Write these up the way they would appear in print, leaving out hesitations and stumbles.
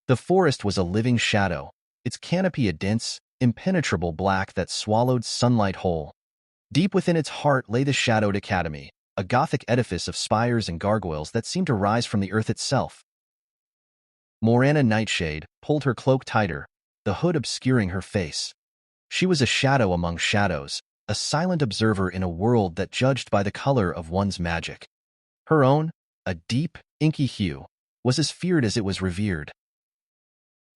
The forest was a living shadow, its canopy a dense, impenetrable black that swallowed sunlight whole. Deep within its heart lay the Shadowed Academy, a Gothic edifice of spires and gargoyles that seemed to rise from the earth itself. Morana Nightshade pulled her cloak tighter, the hood obscuring her face. She was a shadow among shadows, a silent observer in a world that judged by the color of one's magic. Her own, a deep, inky hue, was as feared as it was revered.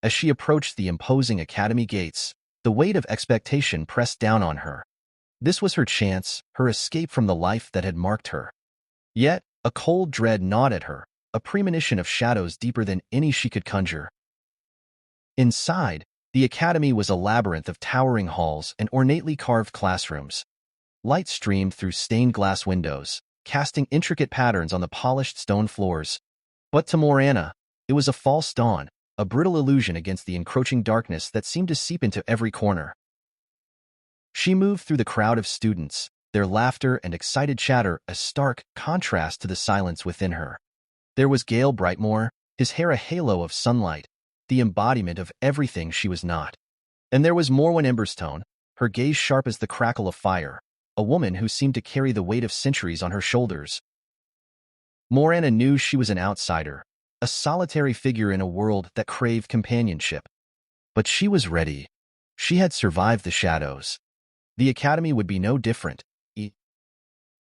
As she approached the imposing academy gates, the weight of expectation pressed down on her. This was her chance, her escape from the life that had marked her. Yet, a cold dread gnawed at her, a premonition of shadows deeper than any she could conjure. Inside, the academy was a labyrinth of towering halls and ornately carved classrooms. Light streamed through stained glass windows, casting intricate patterns on the polished stone floors. But to Morana, it was a false dawn, a brittle illusion against the encroaching darkness that seemed to seep into every corner. She moved through the crowd of students, their laughter and excited chatter a stark contrast to the silence within her. There was Gale Brightmore, his hair a halo of sunlight, the embodiment of everything she was not. And there was Morwen Emberstone, her gaze sharp as the crackle of fire, a woman who seemed to carry the weight of centuries on her shoulders. Morana knew she was an outsider, a solitary figure in a world that craved companionship. But she was ready. She had survived the shadows. The academy would be no different.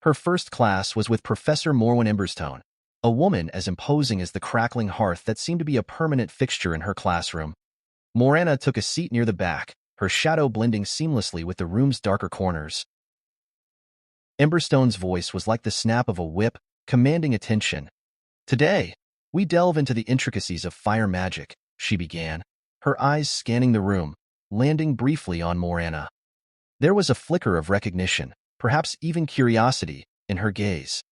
Her first class was with Professor Morwen Emberstone, a woman as imposing as the crackling hearth that seemed to be a permanent fixture in her classroom. Morana took a seat near the back, her shadow blending seamlessly with the room's darker corners. Emberstone's voice was like the snap of a whip, commanding attention. "Today, we delve into the intricacies of fire magic," she began, her eyes scanning the room, landing briefly on Morana. There was a flicker of recognition, perhaps even curiosity, in her gaze.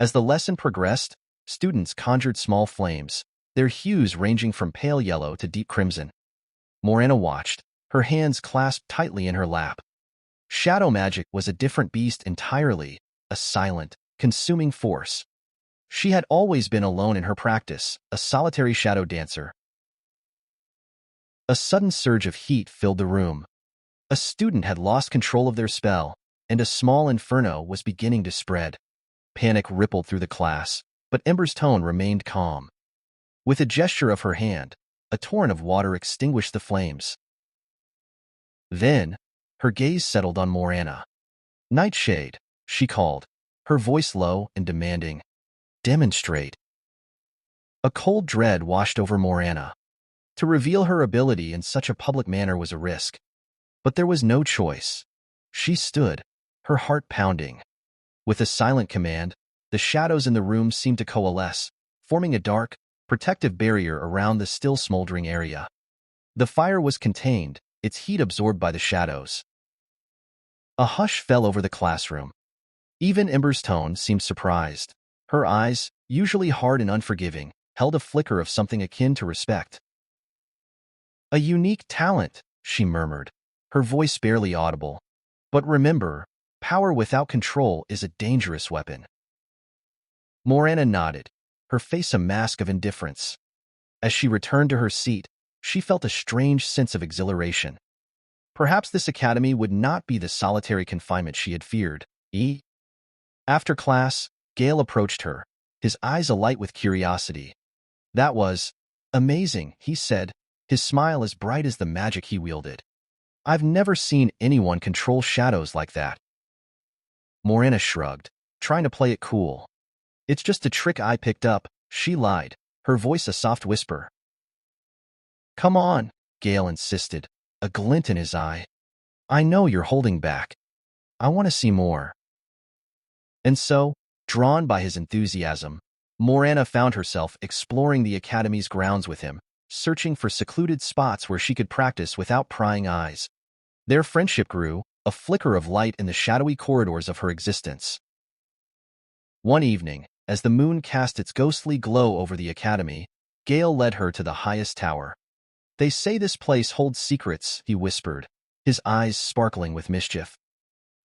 As the lesson progressed, students conjured small flames, their hues ranging from pale yellow to deep crimson. Morana watched, her hands clasped tightly in her lap. Shadow magic was a different beast entirely, a silent, consuming force. She had always been alone in her practice, a solitary shadow dancer. A sudden surge of heat filled the room. A student had lost control of their spell, and a small inferno was beginning to spread. Panic rippled through the class, but Ember's tone remained calm. With a gesture of her hand, a torrent of water extinguished the flames. Then, her gaze settled on Morana. "Nightshade," she called, her voice low and demanding. "Demonstrate." A cold dread washed over Morana. To reveal her ability in such a public manner was a risk. But there was no choice. She stood, her heart pounding. With a silent command, the shadows in the room seemed to coalesce, forming a dark, protective barrier around the still smoldering area. The fire was contained, its heat absorbed by the shadows. A hush fell over the classroom. Even Ember's tone seemed surprised. Her eyes, usually hard and unforgiving, held a flicker of something akin to respect. "A unique talent," she murmured, her voice barely audible. "But remember, power without control is a dangerous weapon." Morana nodded, her face a mask of indifference. As she returned to her seat, she felt a strange sense of exhilaration. Perhaps this academy would not be the solitary confinement she had feared. After class, Gale approached her, his eyes alight with curiosity. "That was amazing," he said, his smile as bright as the magic he wielded. "I've never seen anyone control shadows like that." Morana shrugged, trying to play it cool. "It's just a trick I picked up," she lied, her voice a soft whisper. "Come on," Gale insisted, a glint in his eye. "I know you're holding back. I want to see more." And so, drawn by his enthusiasm, Morana found herself exploring the academy's grounds with him, searching for secluded spots where she could practice without prying eyes. Their friendship grew, a flicker of light in the shadowy corridors of her existence. One evening, as the moon cast its ghostly glow over the academy, Gale led her to the highest tower. "They say this place holds secrets," he whispered, his eyes sparkling with mischief.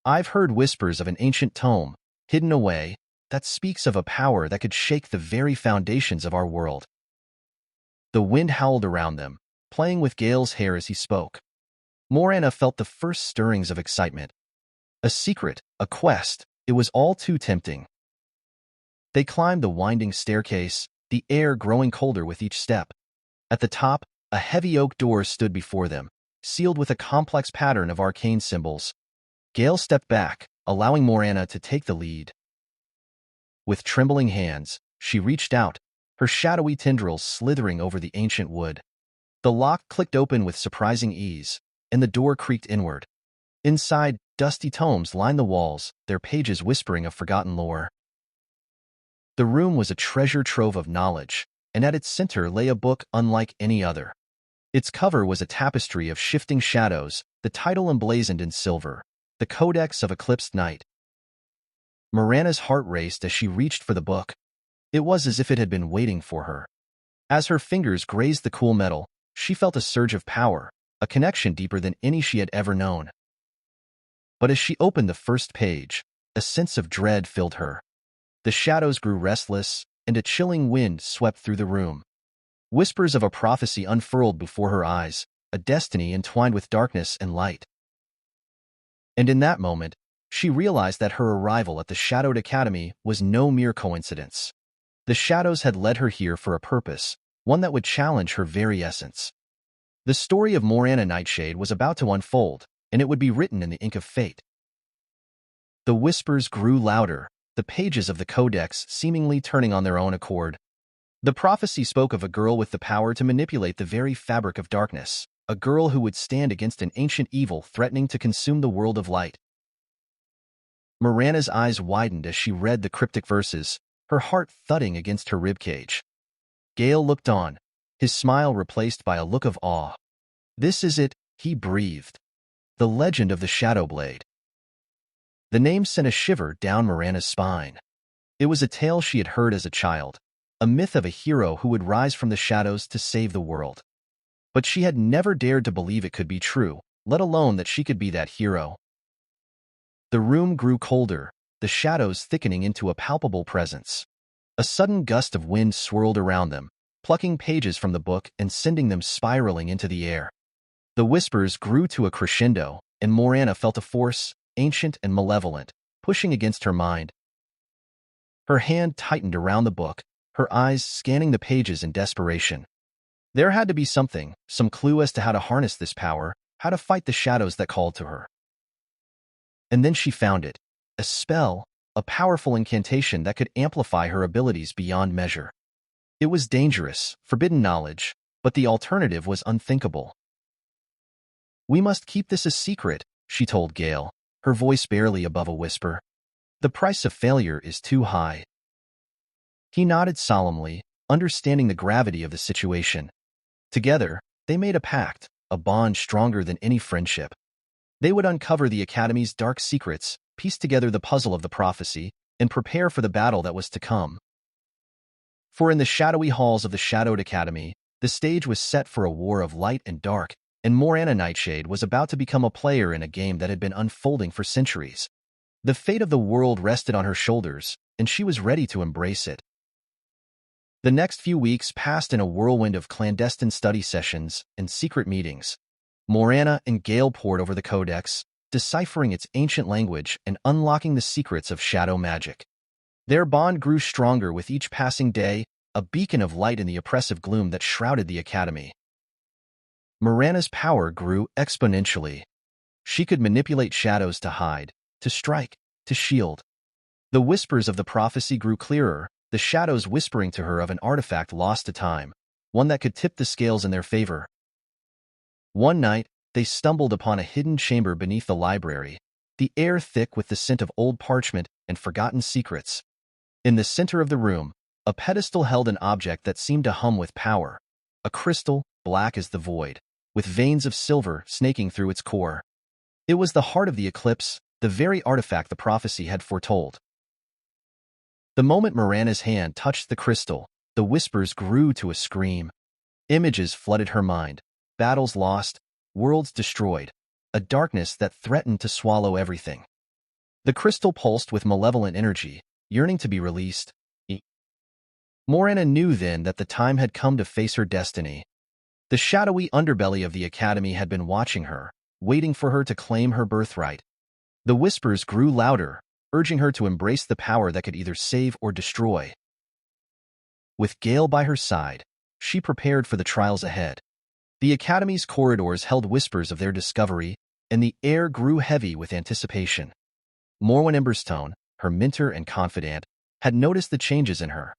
"I've heard whispers of an ancient tome, hidden away, that speaks of a power that could shake the very foundations of our world." The wind howled around them, playing with Gale's hair as he spoke. Morana felt the first stirrings of excitement. A secret, a quest, it was all too tempting. They climbed the winding staircase, the air growing colder with each step. At the top, a heavy oak door stood before them, sealed with a complex pattern of arcane symbols. Gale stepped back, allowing Morana to take the lead. With trembling hands, she reached out, her shadowy tendrils slithering over the ancient wood. The lock clicked open with surprising ease, and the door creaked inward. Inside, dusty tomes lined the walls, their pages whispering of forgotten lore. The room was a treasure trove of knowledge, and at its center lay a book unlike any other. Its cover was a tapestry of shifting shadows, the title emblazoned in silver, the Codex of Eclipsed Night. Morana's heart raced as she reached for the book. It was as if it had been waiting for her. As her fingers grazed the cool metal, she felt a surge of power, a connection deeper than any she had ever known. But as she opened the first page, a sense of dread filled her. The shadows grew restless, and a chilling wind swept through the room. Whispers of a prophecy unfurled before her eyes, a destiny entwined with darkness and light. And in that moment, she realized that her arrival at the Shadowed Academy was no mere coincidence. The shadows had led her here for a purpose, one that would challenge her very essence. The story of Morana Nightshade was about to unfold, and it would be written in the ink of fate. The whispers grew louder, the pages of the Codex seemingly turning on their own accord. The prophecy spoke of a girl with the power to manipulate the very fabric of darkness, a girl who would stand against an ancient evil threatening to consume the world of light. Morana's eyes widened as she read the cryptic verses, her heart thudding against her ribcage. Gale looked on, his smile replaced by a look of awe. "This is it," he breathed. "The legend of the Shadowblade." The name sent a shiver down Morana's spine. It was a tale she had heard as a child, a myth of a hero who would rise from the shadows to save the world. But she had never dared to believe it could be true, let alone that she could be that hero. The room grew colder, the shadows thickening into a palpable presence. A sudden gust of wind swirled around them, plucking pages from the book and sending them spiraling into the air. The whispers grew to a crescendo, and Morana felt a force, ancient and malevolent, pushing against her mind. Her hand tightened around the book, her eyes scanning the pages in desperation. There had to be something, some clue as to how to harness this power, how to fight the shadows that called to her. And then she found it, a spell, a powerful incantation that could amplify her abilities beyond measure. It was dangerous, forbidden knowledge, but the alternative was unthinkable. "We must keep this a secret," she told Gale, her voice barely above a whisper. "The price of failure is too high." He nodded solemnly, understanding the gravity of the situation. Together, they made a pact, a bond stronger than any friendship. They would uncover the Academy's dark secrets, piece together the puzzle of the prophecy, and prepare for the battle that was to come. For in the shadowy halls of the Shadowed Academy, the stage was set for a war of light and dark, and Morana Nightshade was about to become a player in a game that had been unfolding for centuries. The fate of the world rested on her shoulders, and she was ready to embrace it. The next few weeks passed in a whirlwind of clandestine study sessions and secret meetings. Morana and Gale pored over the Codex, deciphering its ancient language and unlocking the secrets of shadow magic. Their bond grew stronger with each passing day, a beacon of light in the oppressive gloom that shrouded the Academy. Morana's power grew exponentially. She could manipulate shadows to hide, to strike, to shield. The whispers of the prophecy grew clearer, the shadows whispering to her of an artifact lost to time, one that could tip the scales in their favor. One night, they stumbled upon a hidden chamber beneath the library, the air thick with the scent of old parchment and forgotten secrets. In the center of the room, a pedestal held an object that seemed to hum with power, a crystal, black as the void, with veins of silver snaking through its core. It was the Heart of the Eclipse, the very artifact the prophecy had foretold. The moment Morana's hand touched the crystal, the whispers grew to a scream. Images flooded her mind, battles lost, worlds destroyed, a darkness that threatened to swallow everything. The crystal pulsed with malevolent energy, yearning to be released. Morana knew then that the time had come to face her destiny. The shadowy underbelly of the academy had been watching her, waiting for her to claim her birthright. The whispers grew louder, urging her to embrace the power that could either save or destroy. With Gale by her side, she prepared for the trials ahead. The academy's corridors held whispers of their discovery, and the air grew heavy with anticipation. Morwen Emberstone, her mentor and confidant, had noticed the changes in her.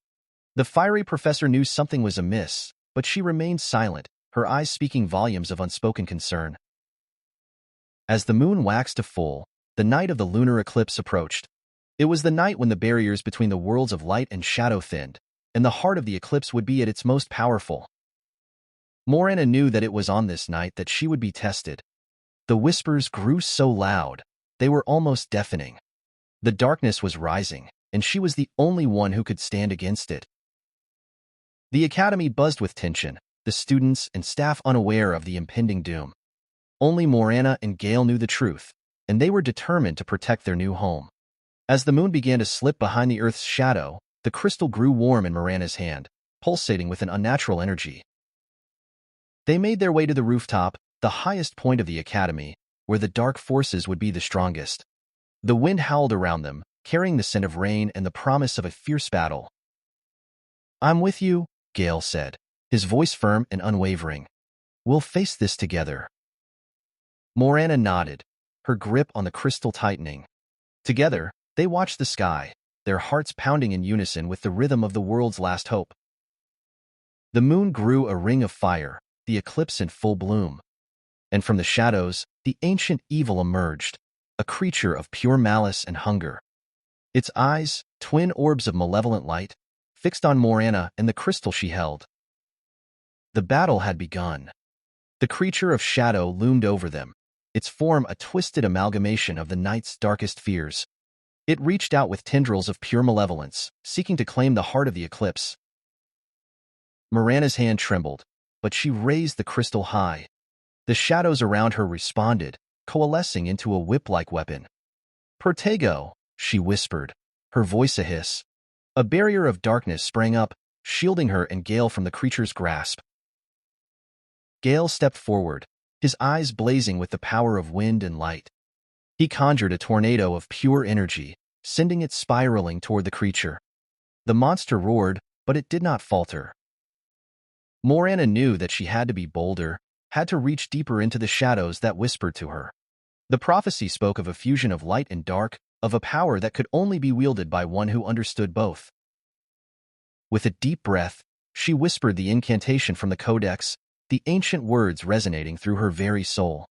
The fiery professor knew something was amiss, but she remained silent, her eyes speaking volumes of unspoken concern. As the moon waxed to full, the night of the lunar eclipse approached. It was the night when the barriers between the worlds of light and shadow thinned, and the heart of the eclipse would be at its most powerful. Morana knew that it was on this night that she would be tested. The whispers grew so loud, they were almost deafening. The darkness was rising, and she was the only one who could stand against it. The academy buzzed with tension, the students and staff unaware of the impending doom. Only Morana and Gale knew the truth, and they were determined to protect their new home. As the moon began to slip behind the Earth's shadow, the crystal grew warm in Morana's hand, pulsating with an unnatural energy. They made their way to the rooftop, the highest point of the academy, where the dark forces would be the strongest. The wind howled around them, carrying the scent of rain and the promise of a fierce battle. "I'm with you," Gale said, his voice firm and unwavering. "We'll face this together." Morana nodded, her grip on the crystal tightening. Together, they watched the sky, their hearts pounding in unison with the rhythm of the world's last hope. The moon grew a ring of fire, the eclipse in full bloom. And from the shadows, the ancient evil emerged, a creature of pure malice and hunger. Its eyes, twin orbs of malevolent light, fixed on Morana and the crystal she held. The battle had begun. The creature of shadow loomed over them, its form a twisted amalgamation of the night's darkest fears. It reached out with tendrils of pure malevolence, seeking to claim the heart of the eclipse. Morana's hand trembled, but she raised the crystal high. The shadows around her responded, coalescing into a whip-like weapon. "Protego," she whispered, her voice a hiss. A barrier of darkness sprang up, shielding her and Gale from the creature's grasp. Gale stepped forward, his eyes blazing with the power of wind and light. He conjured a tornado of pure energy, sending it spiraling toward the creature. The monster roared, but it did not falter. Morana knew that she had to be bolder, had to reach deeper into the shadows that whispered to her. The prophecy spoke of a fusion of light and dark, of a power that could only be wielded by one who understood both. With a deep breath, she whispered the incantation from the codex, the ancient words resonating through her very soul.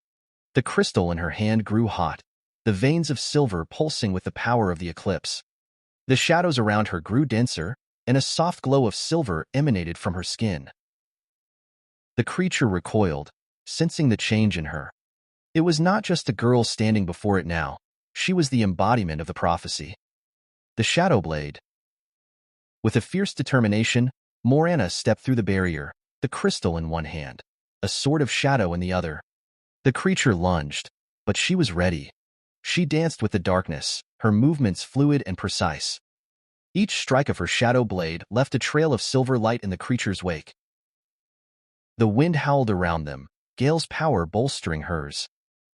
The crystal in her hand grew hot, the veins of silver pulsing with the power of the eclipse. The shadows around her grew denser, and a soft glow of silver emanated from her skin. The creature recoiled, sensing the change in her. It was not just a girl standing before it now. She was the embodiment of the prophecy. The Shadowblade. With a fierce determination, Morana stepped through the barrier, the crystal in one hand, a sword of shadow in the other. The creature lunged, but she was ready. She danced with the darkness, her movements fluid and precise. Each strike of her shadow blade left a trail of silver light in the creature's wake. The wind howled around them, Gale's power bolstering hers.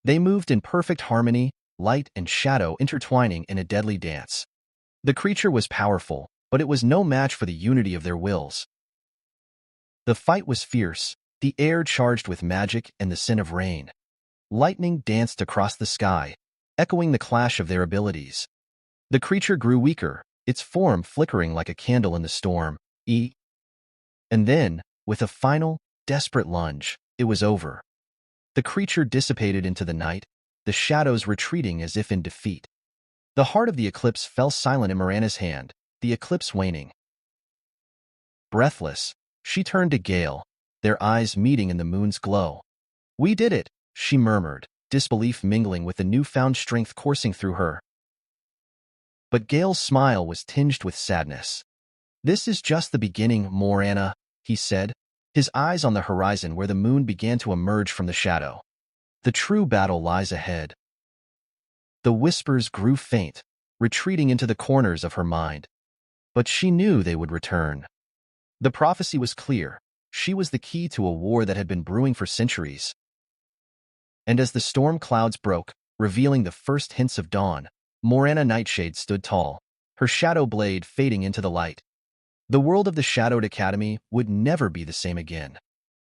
They moved in perfect harmony, light and shadow intertwining in a deadly dance. The creature was powerful, but it was no match for the unity of their wills. The fight was fierce, the air charged with magic and the scent of rain. Lightning danced across the sky, echoing the clash of their abilities. The creature grew weaker, its form flickering like a candle in the storm. And then, with a final, desperate lunge, it was over. The creature dissipated into the night, the shadows retreating as if in defeat. The heart of the eclipse fell silent in Morana's hand, the eclipse waning. Breathless, she turned to Gale, their eyes meeting in the moon's glow. "We did it," she murmured, disbelief mingling with the newfound strength coursing through her. But Gale's smile was tinged with sadness. "This is just the beginning, Morana," he said, his eyes on the horizon where the moon began to emerge from the shadow. "The true battle lies ahead." The whispers grew faint, retreating into the corners of her mind. But she knew they would return. The prophecy was clear. She was the key to a war that had been brewing for centuries. And as the storm clouds broke, revealing the first hints of dawn, Morana Nightshade stood tall, her shadow blade fading into the light. The world of the Shadowed Academy would never be the same again.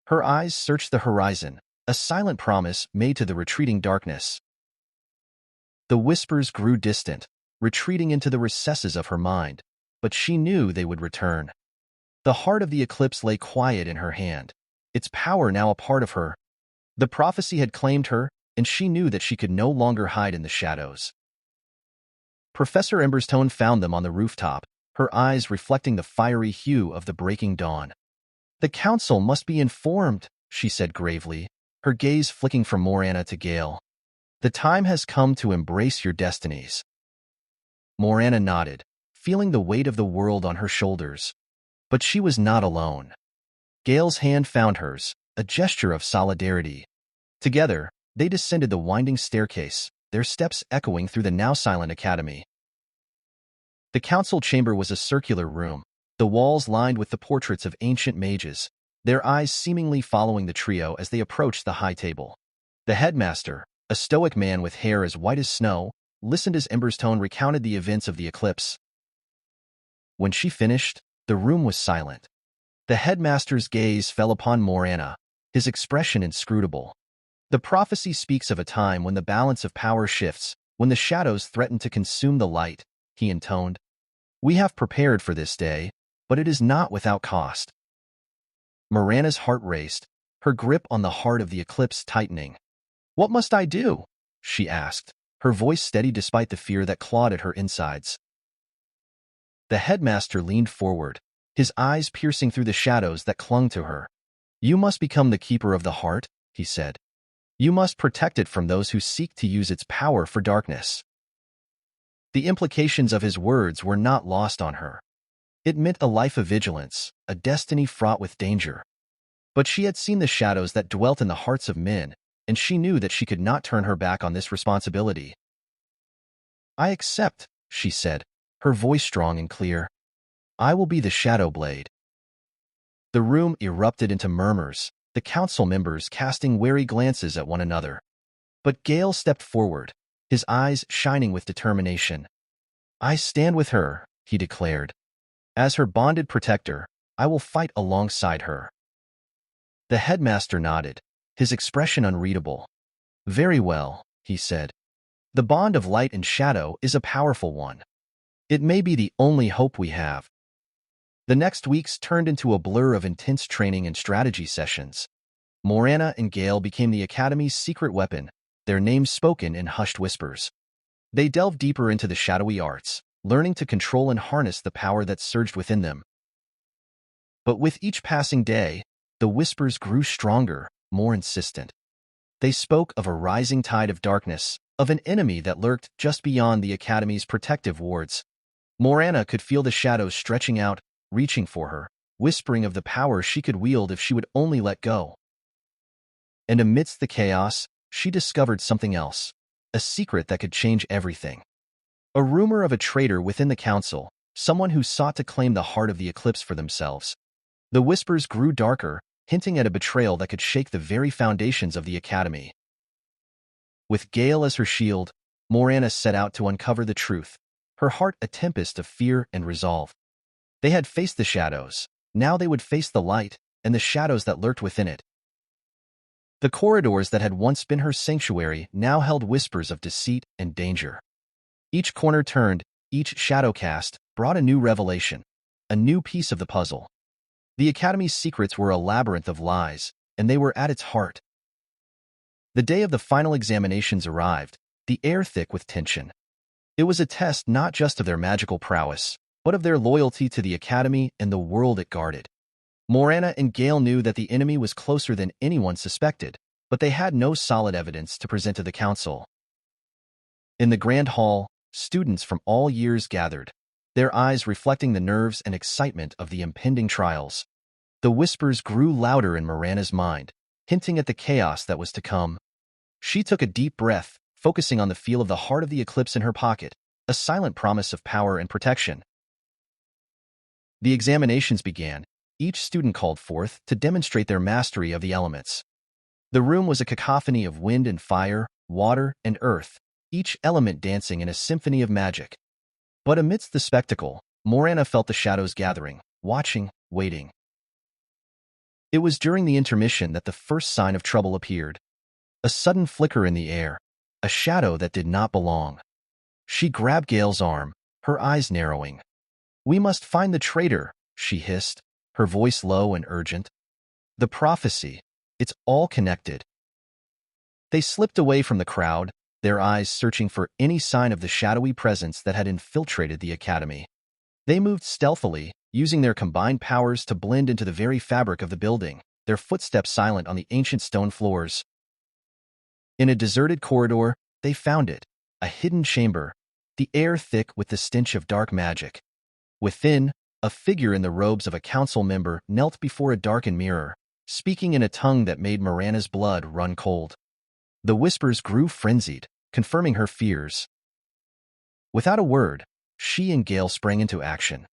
Her eyes searched the horizon, a silent promise made to the retreating darkness. The whispers grew distant, retreating into the recesses of her mind, but she knew they would return. The heart of the eclipse lay quiet in her hand, its power now a part of her. The prophecy had claimed her, and she knew that she could no longer hide in the shadows. Professor Emberstone found them on the rooftop, her eyes reflecting the fiery hue of the breaking dawn. "The council must be informed," she said gravely, her gaze flicking from Morana to Gale. "The time has come to embrace your destinies." Morana nodded, feeling the weight of the world on her shoulders. But she was not alone. Gale's hand found hers, a gesture of solidarity. Together, they descended the winding staircase, their steps echoing through the now silent academy. The council chamber was a circular room, the walls lined with the portraits of ancient mages, their eyes seemingly following the trio as they approached the high table. The headmaster, a stoic man with hair as white as snow, listened as Emberstone recounted the events of the eclipse. When she finished, the room was silent. The headmaster's gaze fell upon Morana, his expression inscrutable. "The prophecy speaks of a time when the balance of power shifts, when the shadows threaten to consume the light," he intoned. "We have prepared for this day, but it is not without cost." Morana's heart raced, her grip on the heart of the eclipse tightening. "What must I do?" she asked, her voice steady despite the fear that clawed at her insides. The headmaster leaned forward, his eyes piercing through the shadows that clung to her. "You must become the keeper of the heart," he said. "You must protect it from those who seek to use its power for darkness." The implications of his words were not lost on her. It meant a life of vigilance, a destiny fraught with danger. But she had seen the shadows that dwelt in the hearts of men, and she knew that she could not turn her back on this responsibility. "I accept," she said, her voice strong and clear. "I will be the Shadowblade." The room erupted into murmurs, the council members casting wary glances at one another. But Gale stepped forward, his eyes shining with determination. "I stand with her," he declared. "As her bonded protector, I will fight alongside her." The headmaster nodded, his expression unreadable. "Very well," he said. "The bond of light and shadow is a powerful one. It may be the only hope we have." The next weeks turned into a blur of intense training and strategy sessions. Morana and Gale became the Academy's secret weapon, their names spoken in hushed whispers. They delved deeper into the shadowy arts, learning to control and harness the power that surged within them. But with each passing day, the whispers grew stronger, more insistent. They spoke of a rising tide of darkness, of an enemy that lurked just beyond the Academy's protective wards. Morana could feel the shadows stretching out, reaching for her, whispering of the power she could wield if she would only let go. And amidst the chaos, she discovered something else, a secret that could change everything. A rumor of a traitor within the council, someone who sought to claim the heart of the eclipse for themselves. The whispers grew darker, hinting at a betrayal that could shake the very foundations of the Academy. With Gale as her shield, Morana set out to uncover the truth, her heart a tempest of fear and resolve. They had faced the shadows, now they would face the light and the shadows that lurked within it. The corridors that had once been her sanctuary now held whispers of deceit and danger. Each corner turned, each shadow cast, brought a new revelation, a new piece of the puzzle. The Academy's secrets were a labyrinth of lies, and they were at its heart. The day of the final examinations arrived, the air thick with tension. It was a test not just of their magical prowess, but of their loyalty to the Academy and the world it guarded. Morana and Gale knew that the enemy was closer than anyone suspected, but they had no solid evidence to present to the council. In the grand hall, students from all years gathered, their eyes reflecting the nerves and excitement of the impending trials. The whispers grew louder in Morana's mind, hinting at the chaos that was to come. She took a deep breath, focusing on the feel of the heart of the eclipse in her pocket, a silent promise of power and protection. The examinations began, each student called forth to demonstrate their mastery of the elements. The room was a cacophony of wind and fire, water and earth, each element dancing in a symphony of magic. But amidst the spectacle, Morana felt the shadows gathering, watching, waiting. It was during the intermission that the first sign of trouble appeared. A sudden flicker in the air, a shadow that did not belong. She grabbed Gale's arm, her eyes narrowing. "We must find the traitor," she hissed, her voice low and urgent. "The prophecy. It's all connected." They slipped away from the crowd, their eyes searching for any sign of the shadowy presence that had infiltrated the academy. They moved stealthily, using their combined powers to blend into the very fabric of the building, their footsteps silent on the ancient stone floors. In a deserted corridor, they found it, a hidden chamber, the air thick with the stench of dark magic. Within, a figure in the robes of a council member knelt before a darkened mirror, speaking in a tongue that made Morana's blood run cold. The whispers grew frenzied, confirming her fears. Without a word, she and Gale sprang into action.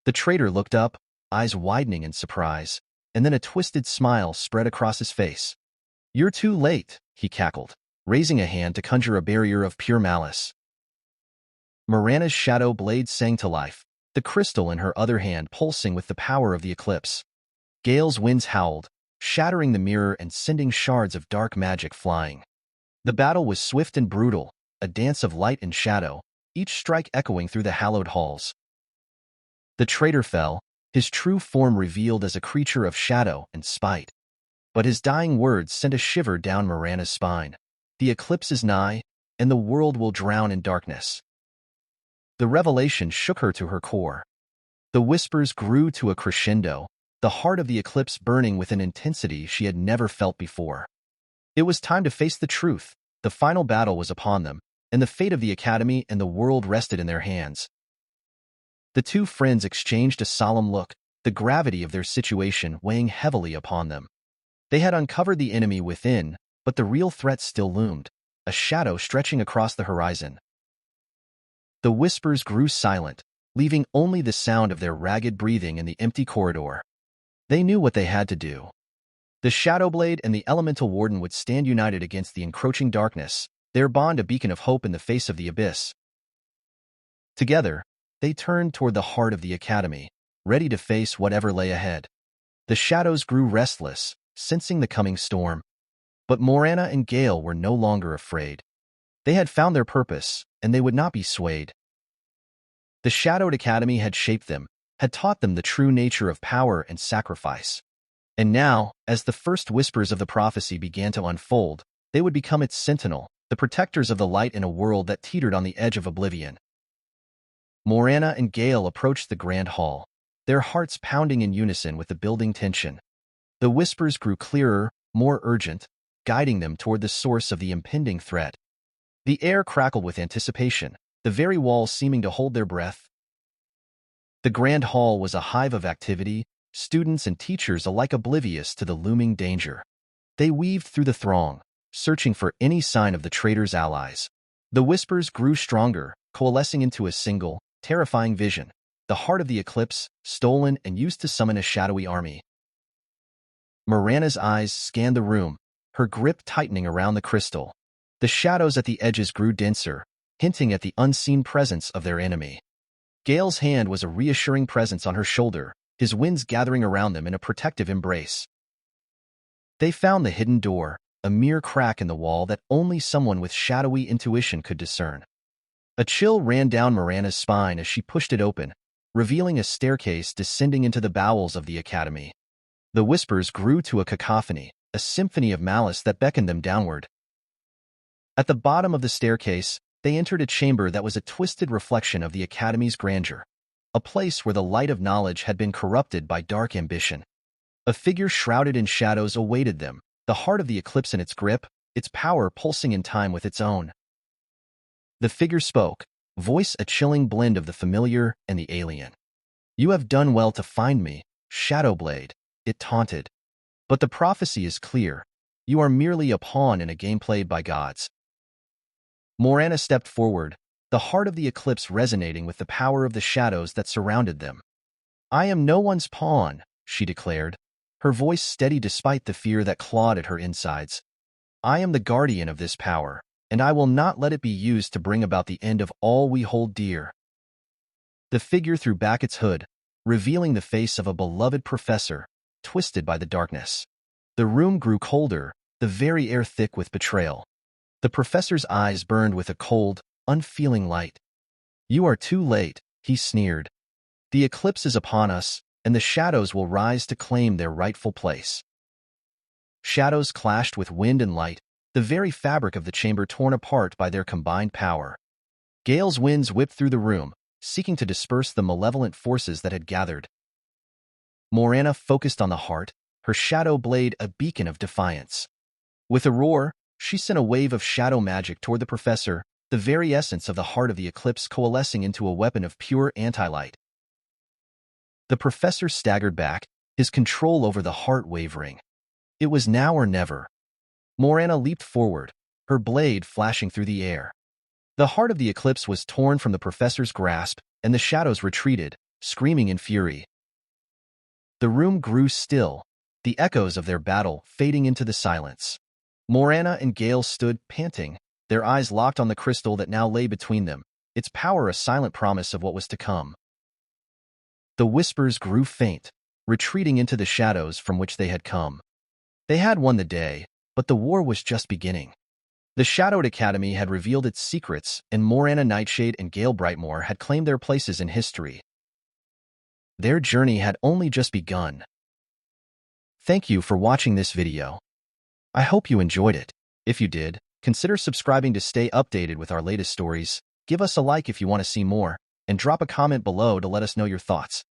The traitor looked up, eyes widening in surprise, and then a twisted smile spread across his face. "You're too late," he cackled, raising a hand to conjure a barrier of pure malice. Morana's shadow blade sang to life, the crystal in her other hand pulsing with the power of the eclipse. Gale's winds howled, shattering the mirror and sending shards of dark magic flying. The battle was swift and brutal, a dance of light and shadow, each strike echoing through the hallowed halls. The traitor fell, his true form revealed as a creature of shadow and spite. But his dying words sent a shiver down Morana's spine. "The eclipse is nigh, and the world will drown in darkness." The revelation shook her to her core. The whispers grew to a crescendo, the heart of the eclipse burning with an intensity she had never felt before. It was time to face the truth. The final battle was upon them, and the fate of the academy and the world rested in their hands. The two friends exchanged a solemn look, the gravity of their situation weighing heavily upon them. They had uncovered the enemy within, but the real threat still loomed, a shadow stretching across the horizon. The whispers grew silent, leaving only the sound of their ragged breathing in the empty corridor. They knew what they had to do. The Shadowblade and the Elemental Warden would stand united against the encroaching darkness, their bond a beacon of hope in the face of the abyss. Together, they turned toward the heart of the academy, ready to face whatever lay ahead. The shadows grew restless, sensing the coming storm. But Morana and Gale were no longer afraid. They had found their purpose, and they would not be swayed. The Shadowed Academy had shaped them, had taught them the true nature of power and sacrifice. And now, as the first whispers of the prophecy began to unfold, they would become its sentinel, the protectors of the light in a world that teetered on the edge of oblivion. Morana and Gale approached the grand hall, their hearts pounding in unison with the building tension. The whispers grew clearer, more urgent, guiding them toward the source of the impending threat. The air crackled with anticipation, the very walls seeming to hold their breath. The grand hall was a hive of activity, students and teachers alike oblivious to the looming danger. They weaved through the throng, searching for any sign of the traitor's allies. The whispers grew stronger, coalescing into a single, terrifying vision, the heart of the eclipse, stolen and used to summon a shadowy army. Morana's eyes scanned the room, her grip tightening around the crystal. The shadows at the edges grew denser, hinting at the unseen presence of their enemy. Gale's hand was a reassuring presence on her shoulder, his winds gathering around them in a protective embrace. They found the hidden door, a mere crack in the wall that only someone with shadowy intuition could discern. A chill ran down Morana's spine as she pushed it open, revealing a staircase descending into the bowels of the academy. The whispers grew to a cacophony, a symphony of malice that beckoned them downward. At the bottom of the staircase, they entered a chamber that was a twisted reflection of the academy's grandeur, a place where the light of knowledge had been corrupted by dark ambition. A figure shrouded in shadows awaited them, the heart of the eclipse in its grip, its power pulsing in time with its own. The figure spoke, voice a chilling blend of the familiar and the alien. "You have done well to find me, Shadowblade," it taunted. "But the prophecy is clear. You are merely a pawn in a game played by gods." Morana stepped forward, the heart of the eclipse resonating with the power of the shadows that surrounded them. "I am no one's pawn," she declared, her voice steady despite the fear that clawed at her insides. I am the guardian of this power, and I will not let it be used to bring about the end of all we hold dear. The figure threw back its hood, revealing the face of a beloved professor, twisted by the darkness. The room grew colder, the very air thick with betrayal. The professor's eyes burned with a cold, unfeeling light. You are too late, he sneered. The eclipse is upon us, and the shadows will rise to claim their rightful place. Shadows clashed with wind and light, the very fabric of the chamber torn apart by their combined power. Gale's winds whipped through the room, seeking to disperse the malevolent forces that had gathered. Morana focused on the heart, her shadow blade a beacon of defiance. With a roar, she sent a wave of shadow magic toward the professor, the very essence of the heart of the eclipse coalescing into a weapon of pure anti-light. The professor staggered back, his control over the heart wavering. It was now or never. Morana leaped forward, her blade flashing through the air. The heart of the eclipse was torn from the professor's grasp, and the shadows retreated, screaming in fury. The room grew still, the echoes of their battle fading into the silence. Morana and Gale stood, panting, their eyes locked on the crystal that now lay between them, its power a silent promise of what was to come. The whispers grew faint, retreating into the shadows from which they had come. They had won the day, but the war was just beginning. The Shadowed Academy had revealed its secrets, and Morana Nightshade and Gale Brightmore had claimed their places in history. Their journey had only just begun. Thank you for watching this video. I hope you enjoyed it. If you did, consider subscribing to stay updated with our latest stories, give us a like if you want to see more, and drop a comment below to let us know your thoughts.